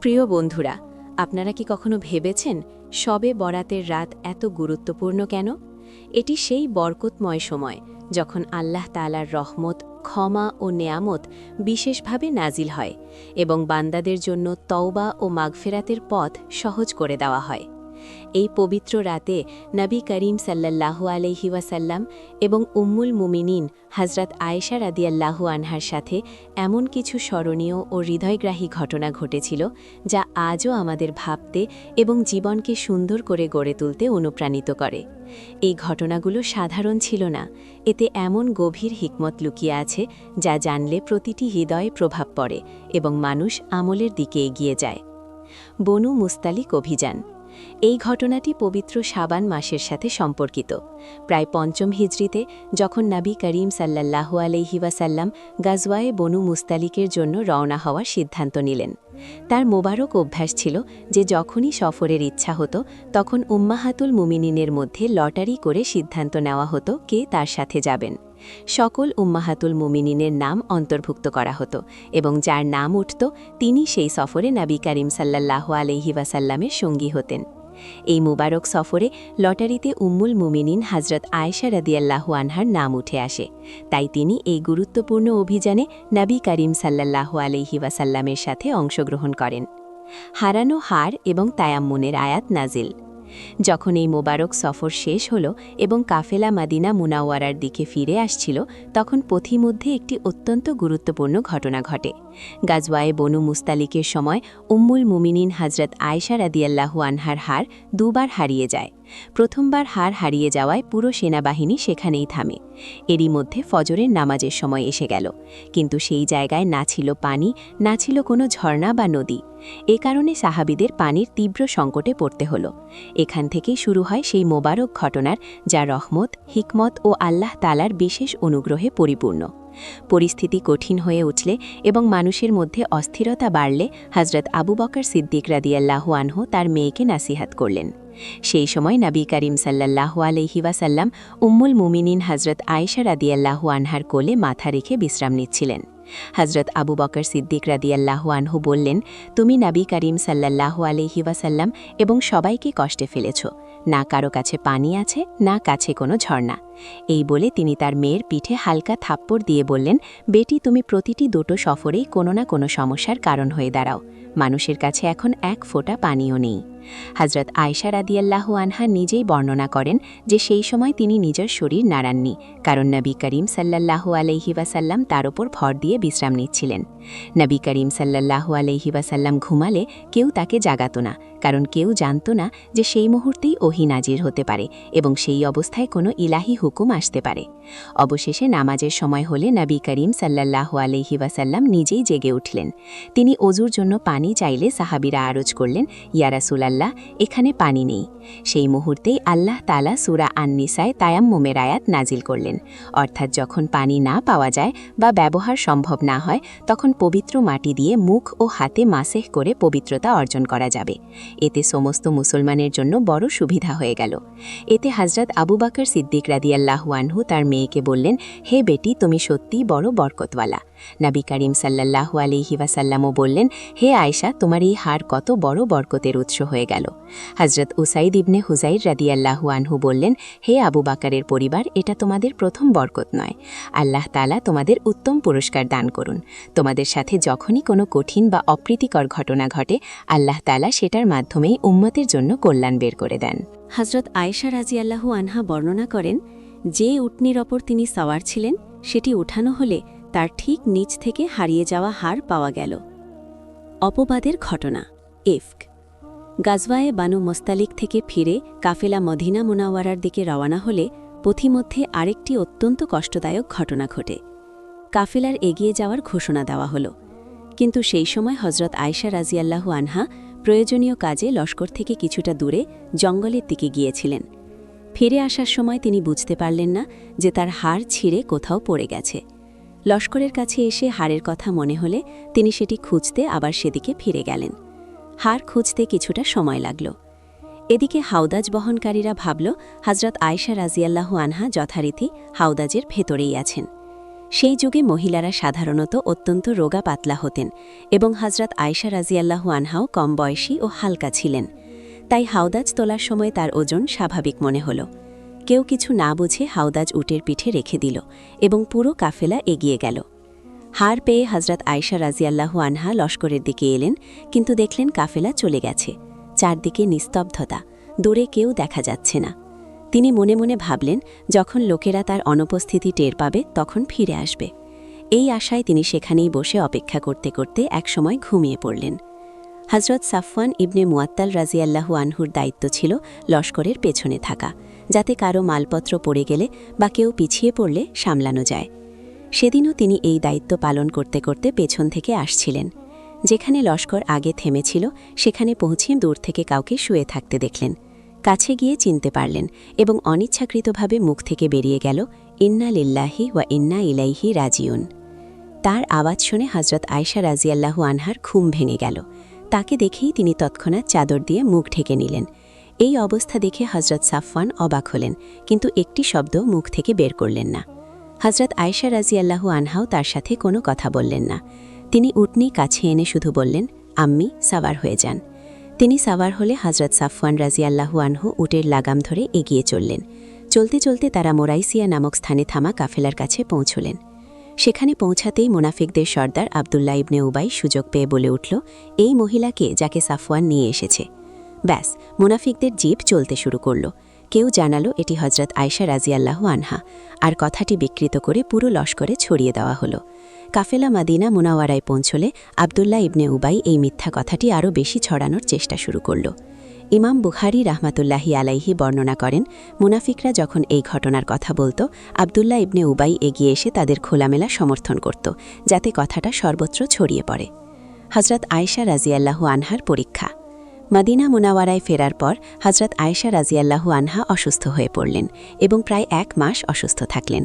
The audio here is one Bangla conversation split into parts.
প্রিয় বন্ধুরা, আপনারা কি কখনো ভেবেছেন শবে বরাতের রাত এত গুরুত্বপূর্ণ কেন? এটি সেই বরকতময় সময় যখন আল্লাহ তাআলার রহমত, ক্ষমা ও নেয়ামত বিশেষভাবে নাজিল হয় এবং বান্দাদের জন্য তওবা ও মাগফিরাতের পথ সহজ করে দেওয়া হয়। এই পবিত্র রাতে নবী করিম সাল্লাল্লাহু আলাইহি ওয়াসাল্লাম এবং উম্মুল মুমিনিন হযরত আয়েশা রাদিয়াল্লাহু আনহার সাথে এমন কিছু স্মরণীয় ও হৃদয়গ্রাহী ঘটনা ঘটেছিল যা আজও আমাদের ভাবতে এবং জীবনকে সুন্দর করে গড়ে তুলতে অনুপ্রাণিত করে। এই ঘটনাগুলো সাধারণ ছিল না, এতে এমন গভীর হিকমত লুকিয়ে আছে যা জানলে প্রতিটি হৃদয়ে প্রভাব পড়ে এবং মানুষ আমলের দিকে এগিয়ে যায়। বনু মুস্তালিক অভিযান। এই ঘটনাটি পবিত্র শাবান মাসের সাথে সম্পর্কিত। প্রায় ৫ম হিজরিতে যখন নবী করিম সাল্লাল্লাহু আলাইহি ওয়াসাল্লাম গাজওয়ায়ে বনু মুস্তালিকের জন্য রওনা হওয়ার সিদ্ধান্ত নিলেন। তার মোবারক অভ্যাস ছিল যে যখনই সফরের ইচ্ছা হতো তখন উম্মাহাতুল মুমিনিনের মধ্যে লটারি করে সিদ্ধান্ত নেওয়া হতো কে তার সাথে যাবেন। সকল উম্মাহাতুল মুমিনিনের নাম অন্তর্ভুক্ত করা হতো এবং যার নাম উঠত তিনি সেই সফরে নবী করিম সাল্লাল্লাহু আলাইহি ওয়াসাল্লামের সঙ্গী হতেন। এই মুবারক সফরে লটারিতে উম্মুল মুমিনিন হযরত আয়েশা রাদিয়াল্লাহু আনহার নাম উঠে আসে, তাই তিনি এই গুরুত্বপূর্ণ অভিযানে নবী করিম সাল্লাল্লাহু আলাইহি ওয়াসাল্লামের সাথে অংশগ্রহণ করেন। হারানো হার এবং তায়াম্মুনের আয়াত নাজিল। যখন এই মোবারক সফর শেষ হল এবং কাফেলা মাদিনা মুনাওয়ারার দিকে ফিরে আসছিল, তখন পথিমধ্যে একটি অত্যন্ত গুরুত্বপূর্ণ ঘটনা ঘটে। গাজওয়ায়ে বনু মুস্তালিকের সময় উম্মুল মুমিনিন হযরত আয়েশা রাদিয়াল্লাহু আনহার হার দুবার হারিয়ে যায়। প্রথমবার হার হারিয়ে যাওয়ায় পুরো সেনাবাহিনী সেখানেই থামে। এরই মধ্যে ফজরের নামাজের সময় এসে গেল, কিন্তু সেই জায়গায় না ছিল পানি, না ছিল কোনো ঝর্ণা বা নদী। এ কারণে সাহাবীদের পানির তীব্র সংকটে পড়তে হল। এখান থেকেই শুরু হয় সেই মোবারক ঘটনার যা রহমত, হিকমত ও আল্লাহ তাআলার বিশেষ অনুগ্রহে পরিপূর্ণ। পরিস্থিতি কঠিন হয়ে উঠলে এবং মানুষের মধ্যে অস্থিরতা বাড়লে হযরত আবু বকর সিদ্দিক রাদিয়াল্লাহু আনহু তার মেয়েকে নাসিহাত করলেন। সেই সময় নবী করিম সাল্লাল্লাহু আলাইহি ওয়াসাল্লাম উম্মুল মুমিনিন হযরত আয়েশা রাদিয়াল্লাহু আনহার কোলে মাথা রেখে বিশ্রাম নিচ্ছিলেন। হযরত আবু বকর সিদ্দিক রাদিয়াল্লাহু আনহু বললেন, তুমি নবী করিম সাল্লাল্লাহু আলাইহি ওয়াসাল্লাম এবং সবাইকে কষ্টে ফেলেছ। না কারো কাছে পানি আছে, না কাছে কোনো ঝর্ণা। এই বলে তিনি তার মেয়ের পিঠে হালকা থাপ্পড় দিয়ে বললেন, বেটি, তুমি প্রতিটি দুটো সফরেই কোনো না কোনো সমস্যার কারণ হয়ে দাঁড়াও। মানুষের কাছে এখন এক ফোঁটা পানিও নেই। হযরত আয়েশা রাদিয়াল্লাহু আনহা নিজেই বর্ণনা করেন যে সেই সময় তিনি নিজের শরীর নাড়াননি, কারণ নবী করিম সাল্লাল্লাহু আলাইহি ওয়াসাল্লাম তার ওপর ভর দিয়ে বিশ্রাম নিচ্ছিলেন। নবী করিম সাল্লাল্লাহু আলাইহি ওয়াসাল্লাম ঘুমালে কেউ তাকে জাগাত না, কারণ কেউ জানত না যে সেই মুহূর্তেই ওহী নাজির হতে পারে এবং সেই অবস্থায় কোনো ইলাহি হুকুম আসতে পারে। অবশেষে নামাজের সময় হলে নবী করিম সাল্লাল্লাহু আলাইহি ওয়াসাল্লাম নিজেই জেগে উঠলেন। তিনি ওযুর জন্য পানি চাইলে সাহাবীরা আরজ করলেন, ইয়া রাসূলাল্লাহ, এখানে পানি নেই। সেই মুহূর্তেই আল্লাহ তাআলা সূরা আন-নিসায় তায়াম্মুমের আয়াত নাজিল করলেন, অর্থাৎ যখন পানি না পাওয়া যায় বা ব্যবহার সম্ভব না হয় তখন পবিত্র মাটি দিয়ে মুখ ও হাতে মাসেহ করে পবিত্রতা অর্জন করা যাবে। এতে সমস্ত মুসলমানের জন্য বড় সুবিধা হয়ে গেল। এতে হযরত আবু বকর সিদ্দিক রাদিয়াল্লাহু আনহু তার মেয়েকে বললেন, হে বেটি, তুমি সত্যিই বড় বরকতওয়ালা। নবী করিম সাল্লাল্লাহু আলাইহি ওয়াসাল্লামও বললেন, হে আয়েশা, তোমার এই হার কত বড় বরকতের উৎস হয়ে গেল। হযরত উসাইদ ইবনে হুযাইর রাদিয়াল্লাহু আনহু বললেন, হে আবু বকরের পরিবার, এটা তোমাদের প্রথম বরকত নয়। আল্লাহ তাআলা তোমাদের উত্তম পুরস্কার দান করুন। তোমাদের সাথে যখনই কোনো কঠিন বা অপ্রীতিকর ঘটনা ঘটে, আল্লাহ তাআলা সেটার মাধ্যমেই উম্মতের জন্য কল্যাণ বের করে দেন। হযরত আয়েশা রাদিয়াল্লাহু আনহা বর্ণনা করেন, যে উটনির ওপর তিনি সওয়ার ছিলেন সেটি উঠানো হলে তার ঠিক নিচ থেকে হারিয়ে যাওয়া হার পাওয়া গেল। অপবাদের ঘটনা। ইফক। গাজওয়ায়ে বানু মুস্তালিক থেকে ফিরে কাফেলা মদিনা মুনাওয়ারার দিকে রওনা হলে পথিমধ্যে আরেকটি অত্যন্ত কষ্টদায়ক ঘটনা ঘটে। কাফেলার এগিয়ে যাওয়ার ঘোষণা দেওয়া হলো, কিন্তু সেই সময় হযরত আয়েশা রাদিয়াল্লাহু আনহা প্রয়োজনীয় কাজে লস্কর থেকে কিছুটা দূরে জঙ্গলের দিকে গিয়েছিলেন। ফিরে আসার সময় তিনি বুঝতে পারলেন না যে তার হার ছিঁড়ে কোথাও পড়ে গেছে। লস্করের কাছে এসে হারের কথা মনে হলে তিনি সেটি খুঁজতে আবার সেদিকে ফিরে গেলেন। হার খুঁজতে কিছুটা সময় লাগল। এদিকে হাউদাজ বহনকারীরা ভাবল হযরত আয়েশা রাদিয়াল্লাহু আনহা যথারীতি হাউদাজের ভেতরেই আছেন। সেই যুগে মহিলারা সাধারণত অত্যন্ত রোগা পাতলা হতেন এবং হজরত আয়েশা রাজিয়াল্লাহু আনহাও কম বয়সী ও হালকা ছিলেন। তাই হাওদাজ তোলার সময় তার ওজন স্বাভাবিক মনে হল। কেউ কিছু না বুঝে হাওদাজ উটের পিঠে রেখে দিল এবং পুরো কাফেলা এগিয়ে গেল। হার পেয়ে হজরত আয়েশা রাজিয়াল্লাহু আনহা লস্করের দিকে এলেন, কিন্তু দেখলেন কাফেলা চলে গেছে। চারদিকে নিস্তব্ধতা, দূরে কেউ দেখা যাচ্ছে না। তিনি মনে মনে ভাবলেন, যখন লোকেরা তার অনুপস্থিতি টের পাবে তখন ফিরে আসবে। এই আশায় তিনি সেখানেই বসে অপেক্ষা করতে করতে একসময় ঘুমিয়ে পড়লেন। হজরত সাফওয়ান ইবনে মুয়াত্তাল রাজিয়াল্লাহু আনহুর দায়িত্ব ছিল লস্করের পেছনে থাকা, যাতে কারো মালপত্র পড়ে গেলে বা কেউ পিছিয়ে পড়লে সামলানো যায়। সেদিনও তিনি এই দায়িত্ব পালন করতে করতে পেছন থেকে আসছিলেন। যেখানে লস্কর আগে থেমেছিল সেখানে পৌঁছে দূর থেকে কাউকে শুয়ে থাকতে দেখলেন। কাছে গিয়ে চিনতে পারলেন এবং অনিচ্ছাকৃতভাবে মুখ থেকে বেরিয়ে গেল, ইন্না লিল্লাহি ওয়া ইন্না ইলাইহি রাজিউন। তার আওয়াজ শুনে হজরত আয়েশা রাজিয়াল্লাহু আনহার ঘুম ভেঙে গেল। তাকে দেখেই তিনি তৎক্ষণাৎ চাদর দিয়ে মুখ ঢেকে নিলেন। এই অবস্থা দেখে হজরত সাফওয়ান অবাক হলেন, কিন্তু একটি শব্দ মুখ থেকে বের করলেন না। হজরত আয়েশা রাজিয়াল্লাহু আনহাও তার সাথে কোনো কথা বললেন না। তিনি উটনি কাছে এনে শুধু বললেন, আম্মি, সাওয়ার হয়ে যান। তিনি সাওয়ার হলে হজরত সাফওয়ান রাজিয়াল্লাহু আনহু উটের লাগাম ধরে এগিয়ে চললেন। চলতে চলতে তারা মোরাইসিয়া নামক স্থানে থামা কাফেলার কাছে পৌঁছলেন। সেখানে পৌঁছাতেই মুনাফিকদের সর্দার আবদুল্লাহ ইবনে উবাই সুযোগ পেয়ে বলে উঠল, এই মহিলাকে যাকে সাফওয়ান নিয়ে এসেছে। ব্যাস, মুনাফিকদের জিভ চলতে শুরু করল। কেউ জানালো এটি হজরত আয়েশা রাজিয়াল্লাহু আনহা, আর কথাটি বিকৃত করে পুরো লস্করে ছড়িয়ে দেওয়া হলো। কাফেলা মাদিনা মুনাওয়ারায় পৌঁছলে আবদুল্লাহ ইবনে উবাই এই মিথ্যা কথাটি আরও বেশি ছড়ানোর চেষ্টা শুরু করল। ইমাম বুখারী রাহমাতুল্লাহি আলাইহি বর্ণনা করেন, মুনাফিকরা যখন এই ঘটনার কথা বলত, আবদুল্লাহ ইবনে উবাই এগিয়ে এসে তাদের খোলামেলা সমর্থন করত, যাতে কথাটা সর্বত্র ছড়িয়ে পড়ে। হজরত আয়েশা রাজিয়াল্লাহু আনহার পরীক্ষা। মদিনা মুনাওয়ারায় ফেরার পর হজরত আয়েশা রাজিয়াল্লাহু আনহা অসুস্থ হয়ে পড়লেন এবং প্রায় 1 মাস অসুস্থ থাকলেন।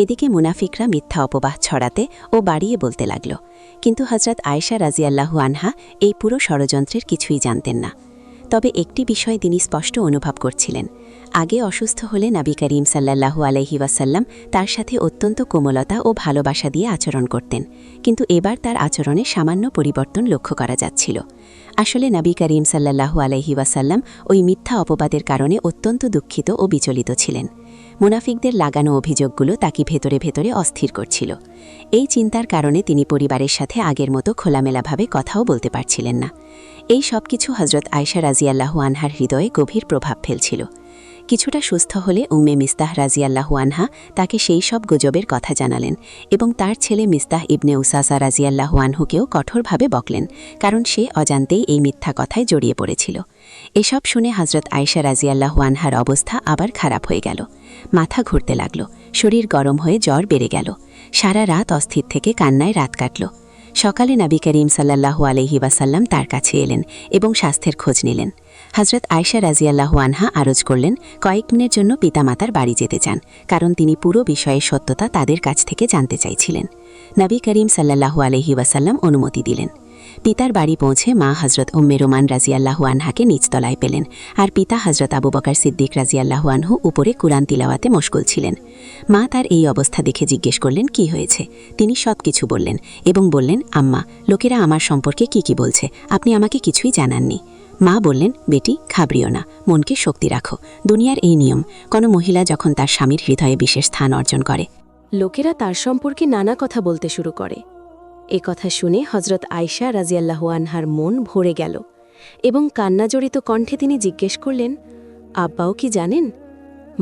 এদিকে মুনাফিকরা মিথ্যা অপবাদ ছড়াতে ও বাড়িয়ে বলতে লাগল, কিন্তু হজরত আয়েশা রাজিয়াল্লাহু আনহা এই পুরো ষড়যন্ত্রের কিছুই জানতেন না। তবে একটি বিষয় তিনি স্পষ্ট অনুভব করছিলেন, আগে অসুস্থ হলে নবী করিম সাল্লাল্লাহু আলাইহি ওয়াসাল্লাম তার সাথে অত্যন্ত কোমলতা ও ভালোবাসা দিয়ে আচরণ করতেন, কিন্তু এবার তার আচরণে সামান্য পরিবর্তন লক্ষ্য করা যাচ্ছিল। আসলে নবী করিম সাল্লাল্লাহু আলাইহি ওয়াসাল্লাম ওই মিথ্যা অপবাদের কারণে অত্যন্ত দুঃখিত ও বিচলিত ছিলেন। মুনাফিকদের লাগানো অভিযোগগুলো তাকে ভেতরে ভেতরে অস্থির করছিল। এই চিন্তার কারণে তিনি পরিবারের সাথে আগের মতো খোলামেলাভাবে কথাও বলতে পারছিলেন না। এই সব কিছু হজরত আয়েশা রাজিয়াল্লাহু আনহার হৃদয়ে গভীর প্রভাব ফেলছিল। কিছুটা সুস্থ হলে উম্মে মিস্তাহ রাজিয়াল্লাহু আনহা তাকে সেই সব গুজবের কথা জানালেন এবং তার ছেলে মিস্তাহ ইবনে উসাসা রাজিয়াল্লাহু আনহুকেও কঠোরভাবে বকলেন, কারণ সে অজান্তেই এই মিথ্যা কথায় জড়িয়ে পড়েছিল। এসব শুনে হজরত আয়েশা রাজিয়াল্লাহু আনহার অবস্থা আবার খারাপ হয়ে গেল। মাথা ঘুরতে লাগল, শরীর গরম হয়ে জ্বর বেড়ে গেল। সারা রাত অস্থির থেকে কান্নায় রাত কাটল। সকালে নবী করিম সাল্লাল্লাহু আলাইহি ওয়াসাল্লাম তার কাছে এলেন এবং স্বাস্থ্যের খোঁজ নিলেন। হজরত আয়েশা রাজিয়াল্লাহু আনহা আরজ করলেন, কয়েক দিনের জন্য পিতামাতার বাড়ি যেতে চান, কারণ তিনি পুরো বিষয়ের সত্যতা তাদের কাছ থেকে জানতে চাইছিলেন। নবী করিম সাল্লাল্লাহু আলাইহি ওয়াসাল্লাম অনুমতি দিলেন। পিতার বাড়ি পৌঁছে মা হজরত উম্মে রোমান রাজিয়াল্লাহু আনহাকে নিচতলায় পেলেন, আর পিতা হজরত আবু বকর সিদ্দিক রাজিয়াল্লাহু আনহু উপরে কুরআন তিলাওয়াতে মশগুল ছিলেন। মা তার এই অবস্থা দেখে জিজ্ঞেস করলেন, কি হয়েছে? তিনি সব কিছু বললেন এবং বললেন, আম্মা, লোকেরা আমার সম্পর্কে কি বলছে, আপনি আমাকে কিছুই জানাননি। মা বললেন, বেটি, ঘাবড়িও না, মনকে শক্তি রাখো। দুনিয়ার এই নিয়ম, কোনো মহিলা যখন তার স্বামীর হৃদয়ে বিশেষ স্থান অর্জন করে, লোকেরা তার সম্পর্কে নানা কথা বলতে শুরু করে। এ কথা শুনে হজরত আয়েশা রাজিয়াল্লাহু আনহার মন ভরে গেল এবং কান্নাজড়িত কণ্ঠে তিনি জিজ্ঞেস করলেন, আব্বাও কি জানেন?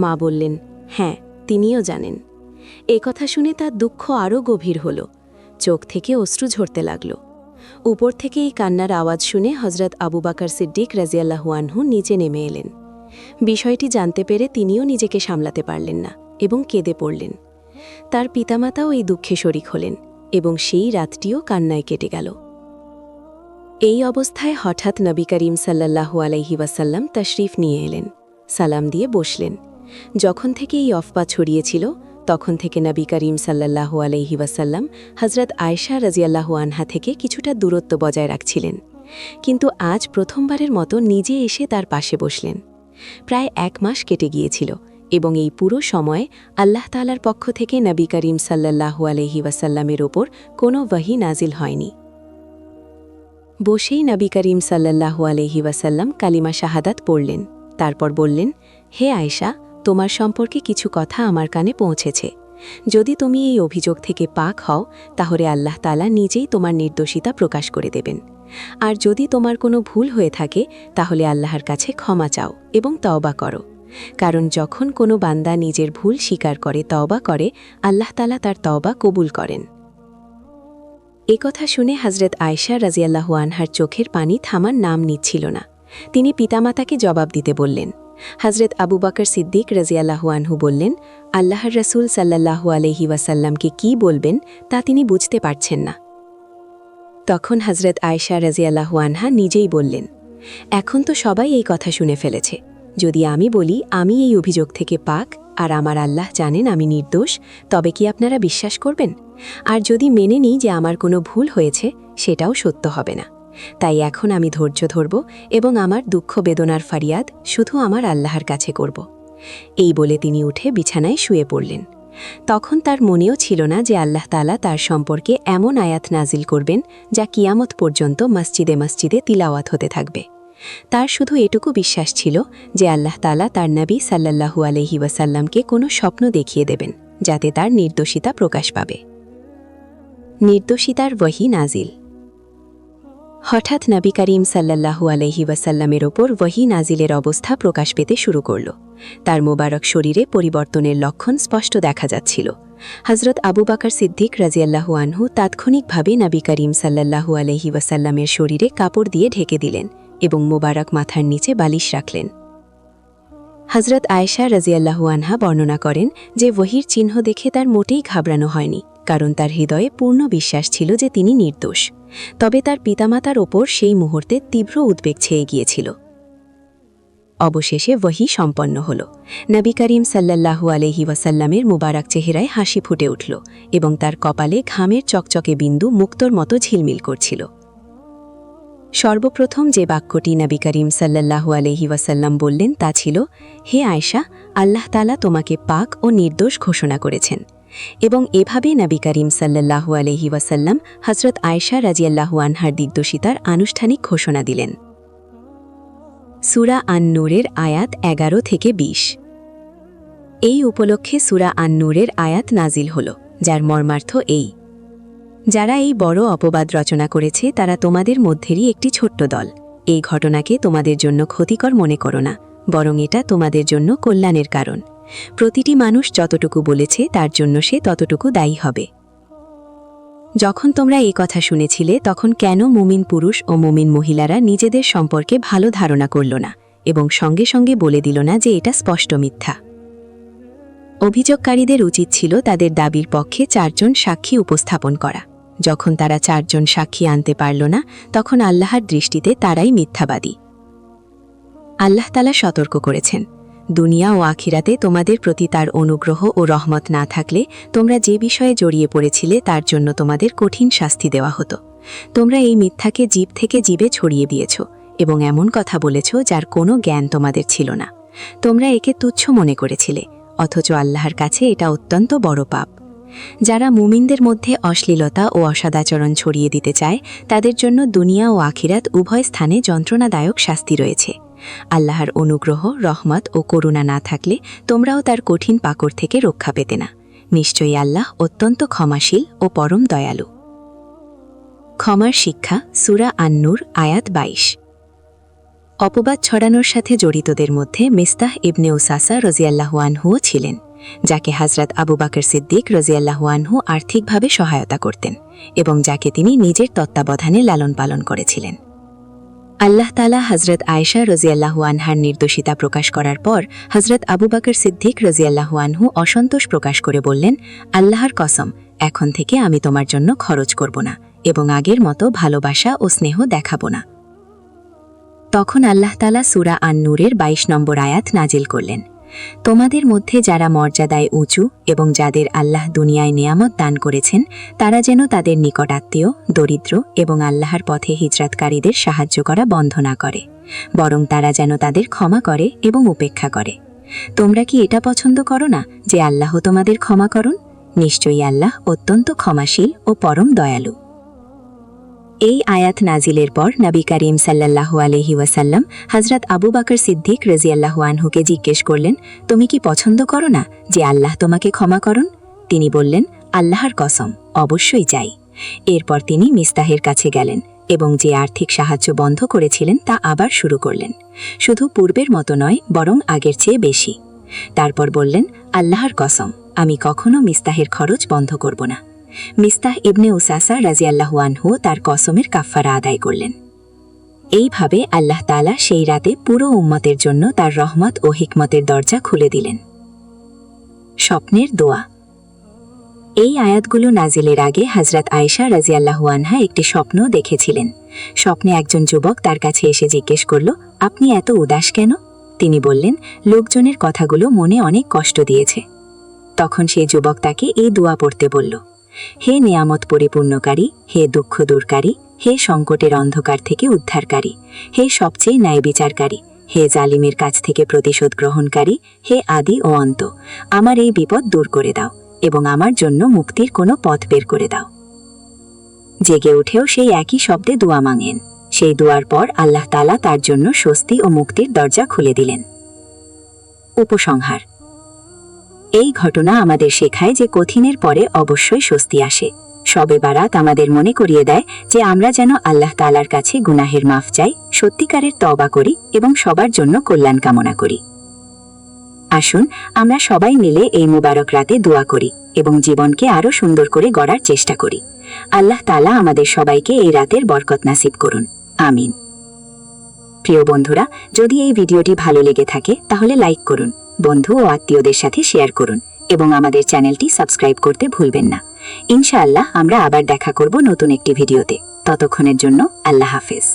মা বললেন, হ্যাঁ, তিনিও জানেন। এ কথা শুনে তার দুঃখ আরও গভীর হল, চোখ থেকে অশ্রু ঝরতে লাগল। উপর থেকে এই কান্নার আওয়াজ শুনে হজরত আবু বকর সিদ্দিক রাজিয়াল্লাহু আনহু নিচে নেমে এলেন। বিষয়টি জানতে পেরে তিনিও নিজেকে সামলাতে পারলেন না এবং কেঁদে পড়লেন। তার পিতামাতাও এই দুঃখে শরিক হলেন এবং সেই রাতটিও কান্নায় কেটে গেল। এই অবস্থায় হঠাৎ নবী করিম সাল্লাল্লাহু আলাইহি ওয়াসাল্লাম তাশরিফ নিয়ে এলেন, সালাম দিয়ে বসলেন। যখন থেকে এই অফবা ছড়িয়েছিল, তখন থেকে নবী করিম সাল্লাল্লাহু আলাইহি ওয়াসাল্লাম হজরত আয়েশা রাজিয়াল্লাহু আনহা থেকে কিছুটা দূরত্ব বজায় রাখছিলেন, কিন্তু আজ প্রথমবারের মতো নিজে এসে তার পাশে বসলেন। প্রায় 1 মাস কেটে গিয়েছিল, এবং এই পুরো সময় আল্লাহ তাআলার পক্ষ থেকে নবী করিম সাল্লাল্লাহু আলাইহি ওয়াসাল্লামের ওপর কোনো ওয়াহী নাজিল হয়নি। বসেই নবী করিম সাল্লাল্লাহু আলাইহি ওয়াসাল্লাম কালিমা শাহাদাত পড়লেন। তারপর বললেন, হে আয়েশা, তোমার সম্পর্কে কিছু কথা আমার কানে পৌঁছেছে। যদি তুমি এই অভিযোগ থেকে পাক হও, তাহলে আল্লাহ তাআলা নিজেই তোমার নির্দোষিতা প্রকাশ করে দেবেন। আর যদি তোমার কোনো ভুল হয়ে থাকে, তাহলে আল্লাহর কাছে ক্ষমা চাও এবং তওবা করো। কারণ যখন কোনো বান্দা নিজের ভুল স্বীকার করে তওবা করে, আল্লাহ তাআলা তার তওবা কবুল করেন। কথা শুনে হযরত আয়েশা রাদিয়াল্লাহু আনহার চোখের পানি থামার নাম নিচ্ছিল না। তিনি পিতামাতাকে জবাব দিতে বললেন। হযরত আবু বকর সিদ্দিক রাদিয়াল্লাহু আনহু বললেন, আল্লাহর রাসূল সাল্লাল্লাহু আলাইহি ওয়াসাল্লামকে কি বলবেন তা তিনি বুঝতে পারছেন না। তখন হযরত আয়েশা রাদিয়াল্লাহু আনহা নিজেই বললেন, এখন তো সবাই এই কথা শুনে ফেলেছে। যদি আমি বলি আমি এই অভিযোগ থেকে পাক আর আমার আল্লাহ জানেন আমি নির্দোষ, তবে কি আপনারা বিশ্বাস করবেন? আর যদি মেনে নিই যে আমার কোনো ভুল হয়েছে, সেটাও সত্য হবে না। তাই এখন আমি ধৈর্য ধরব এবং আমার দুঃখ বেদনার ফারিয়াদ শুধু আমার আল্লাহর কাছে করব। এই বলে তিনি উঠে বিছানায় শুয়ে পড়লেন। তখন তার মনেও ছিল না যে আল্লাহ তাআলা তার সম্পর্কে এমন আয়াত নাজিল করবেন যা কিয়ামত পর্যন্ত মসজিদে মসজিদে তিলাওয়াত হতে থাকবে। তার শুধু এটুকু বিশ্বাস ছিল যে আল্লাহ তাআলা তার নবী সাল্লাল্লাহু আলাইহি ওয়াসাল্লামকে কোনো স্বপ্ন দেখিয়ে দেবেন, যাতে তার নির্দোষিতা প্রকাশ পাবে। নির্দোষিতার ওয়াহী নাজিল। হঠাৎ নবী করিম সাল্লাল্লাহু আলাইহি ওয়াসাল্লামের ওপর ওয়াহী নাজিলের অবস্থা প্রকাশ পেতে শুরু করল। তার মোবারক শরীরে পরিবর্তনের লক্ষণ স্পষ্ট দেখা যাচ্ছিল। হযরত আবু বকর সিদ্দিক রাদিয়াল্লাহু আনহু তাৎক্ষণিকভাবে নবী করিম সাল্লাল্লাহু আলাইহি ওয়াসাল্লামের শরীরে কাপড় দিয়ে ঢেকে দিলেন এবং মোবারক মাথার নিচে বালিশ রাখলেন। হযরত আয়েশা রাদিয়াল্লাহু আনহা বর্ণনা করেন যে ওয়াহীর চিহ্ন দেখে তার মোটেই ঘাবড়ানো হয়নি, কারণ তার হৃদয়ে পূর্ণ বিশ্বাস ছিল যে তিনি নির্দোষ। তবে তার পিতামাতার ওপর সেই মুহূর্তে তীব্র উদ্বেগ ছেয়ে গিয়েছিল। অবশেষে ওয়াহী সম্পন্ন হল। নবী করিম সাল্লাল্লাহু আলাইহি ওয়াসাল্লামের মুবারক চেহারায় হাসি ফুটে উঠল এবং তার কপালে ঘামের চকচকে বিন্দু মুক্তোর মতো ঝিলমিল করছিল। সর্বপ্রথম যে বাক্যটি নবী করিম সাল্লাল্লাহু আলাইহি ওয়াসাল্লাম বললেন তা ছিল, হে আয়েশা, আল্লাহ তাআলা তোমাকে পাক ও নির্দোষ ঘোষণা করেছেন। এবং এভাবে নবী করিম সাল্লাল্লাহু আলাইহি ওয়াসাল্লাম হযরত আয়েশা রাদিয়াল্লাহু আনহার নির্দোষিতার আনুষ্ঠানিক ঘোষণা দিলেন। সূরা আন-নূরের আয়াত 11 থেকে 20। এই উপলক্ষে সূরা আন-নূরের আয়াত নাজিল হল, যার মর্মার্থ এই, যারা এই বড় অপবাদ রচনা করেছে তারা তোমাদের মধ্যেরই একটি ছোট্ট দল। এই ঘটনাকে তোমাদের জন্য ক্ষতিকর মনে করো না, বরং এটা তোমাদের জন্য কল্যাণের কারণ। প্রতিটি মানুষ যতটুকু বলেছে তার জন্য সে ততটুকু দায়ী হবে। যখন তোমরা এই কথা শুনেছিলে, তখন কেন মুমিন পুরুষ ও মুমিন মহিলারা নিজেদের সম্পর্কে ভালো ধারণা করল না এবং সঙ্গে সঙ্গে বলে দিল না যে এটা স্পষ্ট মিথ্যা? অভিযোগকারীদের উচিত ছিল তাদের দাবির পক্ষে 4 জন সাক্ষী উপস্থাপন করা। যখন তারা 4 জন সাক্ষী আনতে পারল না, তখন আল্লাহর দৃষ্টিতে তারাই মিথ্যাবাদী। আল্লাহ তাআলা সতর্ক করেছেন, দুনিয়া ও আখিরাতে তোমাদের প্রতি তার অনুগ্রহ ও রহমত না থাকলে তোমরা যে বিষয়ে জড়িয়ে পড়েছিলে তার জন্য তোমাদের কঠিন শাস্তি দেওয়া হতো। তোমরা এই মিথ্যাকে জীব থেকে জীবে ছড়িয়ে দিয়েছ এবং এমন কথা বলেছ যার কোনো জ্ঞান তোমাদের ছিল না। তোমরা একে তুচ্ছ মনে করেছিলে, অথচ আল্লাহর কাছে এটা অত্যন্ত বড় পাপ। যারা মুমিনদের মধ্যে অশ্লীলতা ও অসদাচরণ ছড়িয়ে দিতে চায়, তাদের জন্য দুনিয়া ও আখিরাত উভয় স্থানে যন্ত্রণাদায়ক শাস্তি রয়েছে। আল্লাহর অনুগ্রহ, রহমত ও করুণা না থাকলে তোমরাও তার কঠিন পাকড় থেকে রক্ষা পেতে না। নিশ্চয়ই আল্লাহ অত্যন্ত ক্ষমাশীল ও পরম দয়ালু। ক্ষমার শিক্ষা, সূরা আন-নূর আয়াত 22। অপবাদ ছড়ানোর সাথে জড়িতদের মধ্যে মিস্তাহ ইবনে উসাসা রাদিয়াল্লাহু আনহুও ছিলেন, যাকে হযরত আবু বকর সিদ্দিক রাদিয়াল্লাহু আনহু আর্থিকভাবে সহায়তা করতেন এবং যাকে তিনি নিজের তত্ত্বাবধানে লালন পালন করেছিলেন। আল্লাহ তাআলা হযরত আয়েশা রাদিয়াল্লাহু আনহার নির্দোষিতা প্রকাশ করার পর হযরত আবু বকর সিদ্দিক রাদিয়াল্লাহু আনহু অসন্তোষ প্রকাশ করে বললেন, আল্লাহর কসম, এখন থেকে আমি তোমার জন্য খরচ করব না এবং আগের মতো ভালোবাসা ও স্নেহ দেখাব না। তখন আল্লাহ তাআলা সূরা আন-নূরের 22 নম্বর আয়াত নাজিল করলেন, তোমাদের মধ্যে যারা মর্যাদায় উঁচু এবং যাদের আল্লাহ দুনিয়ায় নেয়ামত দান করেছেন, তারা যেন তাদের নিকট আত্মীয়, দরিদ্র এবং আল্লাহর পথে হিজরতকারীদের সাহায্য করা বন্ধ না করে, বরং তারা যেন তাদের ক্ষমা করে এবং উপেক্ষা করে। তোমরা কি এটা পছন্দ করো না যে আল্লাহ তোমাদের ক্ষমা করুন? নিশ্চয়ই আল্লাহ অত্যন্ত ক্ষমাশীল ও পরম দয়ালু। এই আয়াত নাজিলের পর নবী করিম সাল্লাল্লাহু আলাইহি ওয়াসাল্লাম হযরত আবু বকর সিদ্দিক রাদিয়াল্লাহু আনহুকে জিজ্ঞেস করলেন, তুমি কি পছন্দ করো না যে আল্লাহ তোমাকে ক্ষমা করুন? তিনি বললেন, আল্লাহর কসম, অবশ্যই চাই। এরপর তিনি মিস্তাহের কাছে গেলেন এবং যে আর্থিক সাহায্য বন্ধ করেছিলেন তা আবার শুরু করলেন, শুধু পূর্বের মতো নয় বরং আগের চেয়ে বেশি। তারপর বললেন, আল্লাহর কসম, আমি কখনো মিস্তাহের খরচ বন্ধ করব না। মিস্তাহ ইবনে উসাসা রাদিয়াল্লাহু আনহু তার কসমের কাফফারা আদায় করলেন। এইভাবে আল্লাহ তাআলা সেই রাতে পুরো উম্মতের জন্য তার রহমত ও হিকমতের দরজা খুলে দিলেন। স্বপ্নের দোয়া। এই আয়াতগুলো নাজিলের আগে হযরত আয়েশা রাদিয়াল্লাহু আনহা একটি স্বপ্ন দেখেছিলেন। স্বপ্নে একজন যুবক তার কাছে এসে জিজ্ঞেস করল, আপনি এত উদাস কেন? তিনি বললেন, লোকজনের কথাগুলো মনে অনেক কষ্ট দিয়েছে। তখন সেই যুবক তাকে এই দোয়া পড়তে বলল, হে নিয়ামত পরিপূর্ণকারী, হে দুঃখ দূরকারী, হে সংকটের অন্ধকার থেকে উদ্ধারকারী, হে সবচেয়ে ন্যায় বিচারকারী, হে জালিমের কাছ থেকে প্রতিশোধ গ্রহণকারী, হে আদি ও অন্ত, আমার এই বিপদ দূর করে দাও এবং আমার জন্য মুক্তির কোনো পথ বের করে দাও। জেগে উঠেও সেই একই শব্দে দোয়া মাঙেন। সেই দোয়ার পর আল্লাহ তাআলা তার জন্য স্বস্তি ও মুক্তির দরজা খুলে দিলেন। উপসংহার। এই ঘটনা আমাদের শেখায় যে কঠিনের পরে অবশ্যই স্বস্তি আসে। শবে বারাত আমাদের মনে করিয়ে দেয় যে আমরা যেন আল্লাহ তাআলার কাছে গুনাহের মাফ চাই, সত্যিকারের তওবা করি এবং সবার জন্য কল্যাণ কামনা করি। আসুন আমরা সবাই মিলে এই মুবারক রাতে দোয়া করি এবং জীবনকে আরও সুন্দর করে গড়ার চেষ্টা করি। আল্লাহ তাআলা আমাদের সবাইকে এই রাতের বরকত নাসিব করুন। আমিন। প্রিয় বন্ধুরা, যদি এই ভিডিওটি ভালো লেগে থাকে তাহলে লাইক করুন, বন্ধু ও আত্মীয়দের সাথে শেয়ার করুন এবং আমাদের চ্যানেলটি সাবস্ক্রাইব করতে ভুলবেন না। ইনশাআল্লাহ আমরা আবার দেখা করব নতুন একটি ভিডিওতে। ততক্ষণের জন্য আল্লাহ হাফেজ।